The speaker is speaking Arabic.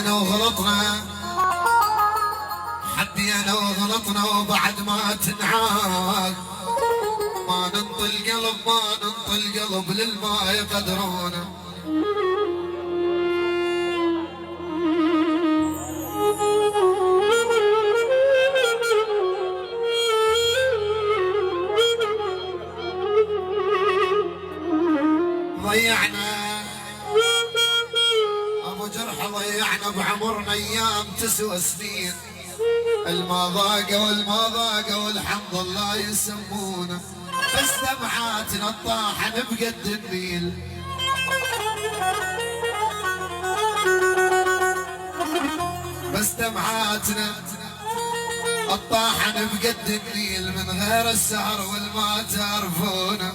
حدينا وغلطنا، حدينا وغلطنا وبعد ما تنعاد ما ننطي القلب، ما ننطي القلب للما يقدرونا. ضيعنا ابو جرح، ضيعنا بعمرنا ايام تسوى سنين. الما ضاق والما ضاق والحمد لله يسمونا، بس دمعاتنا الطاحن بقد النيل. بس دمعاتنا الطاحن بقد النيل، من غير السهر والما تعرفونا.